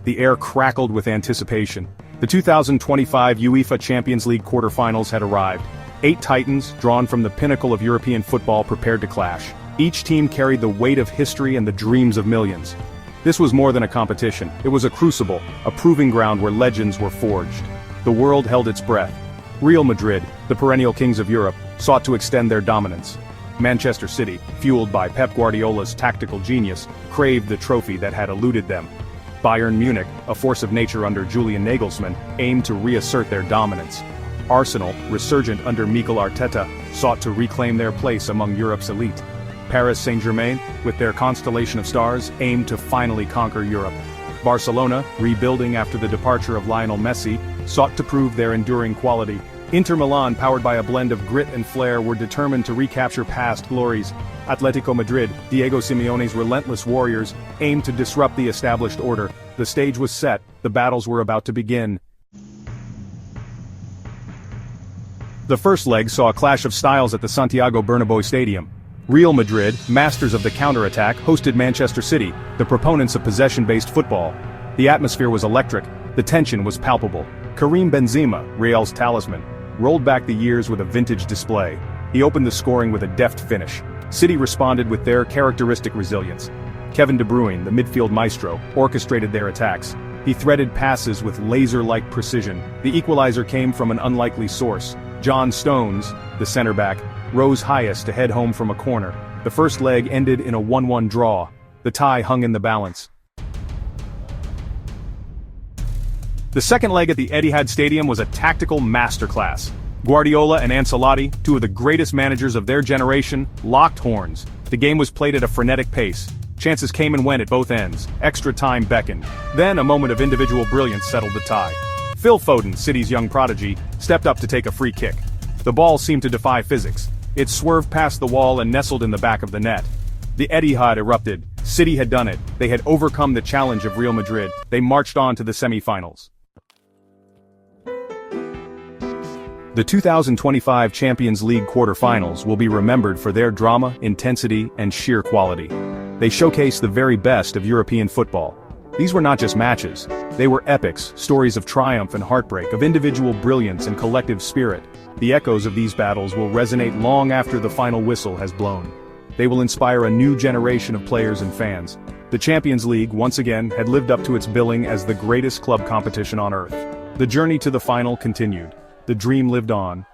The air crackled with anticipation. The 2025 UEFA Champions League quarter-finals had arrived. 8 titans, drawn from the pinnacle of European football, prepared to clash. Each team carried the weight of history and the dreams of millions. This was more than a competition. It was a crucible, a proving ground where legends were forged. The world held its breath. Real Madrid, the perennial kings of Europe, sought to extend their dominance. Manchester City, fueled by Pep Guardiola's tactical genius, craved the trophy that had eluded them. Bayern Munich, a force of nature under Julian Nagelsmann, aimed to reassert their dominance. Arsenal, resurgent under Mikel Arteta, sought to reclaim their place among Europe's elite. Paris Saint-Germain, with their constellation of stars, aimed to finally conquer Europe. Barcelona, rebuilding after the departure of Lionel Messi, sought to prove their enduring quality. Inter Milan, powered by a blend of grit and flair, were determined to recapture past glories. Atletico Madrid, Diego Simeone's relentless warriors, aimed to disrupt the established order. The stage was set, the battles were about to begin. The first leg saw a clash of styles at the Santiago Bernabéu Stadium. Real Madrid, masters of the counter-attack, hosted Manchester City, the proponents of possession-based football. The atmosphere was electric, the tension was palpable. Karim Benzema, Real's talisman, rolled back the years with a vintage display. He opened the scoring with a deft finish. City responded with their characteristic resilience. Kevin De Bruyne, the midfield maestro, orchestrated their attacks. He threaded passes with laser-like precision. The equalizer came from an unlikely source. John Stones, the center back, rose highest to head home from a corner. The first leg ended in a 1-1 draw. The tie hung in the balance. The second leg at the Etihad Stadium was a tactical masterclass. Guardiola and Ancelotti, two of the greatest managers of their generation, locked horns. The game was played at a frenetic pace. Chances came and went at both ends. Extra time beckoned. Then a moment of individual brilliance settled the tie. Phil Foden, City's young prodigy, stepped up to take a free kick. The ball seemed to defy physics. It swerved past the wall and nestled in the back of the net. The Etihad erupted. City had done it. They had overcome the challenge of Real Madrid. They marched on to the semi-finals. The 2025 Champions League quarter-finals will be remembered for their drama, intensity, and sheer quality. They showcase the very best of European football. These were not just matches. They were epics, stories of triumph and heartbreak, of individual brilliance and collective spirit. The echoes of these battles will resonate long after the final whistle has blown. They will inspire a new generation of players and fans. The Champions League, once again, had lived up to its billing as the greatest club competition on earth. The journey to the final continued. The dream lived on,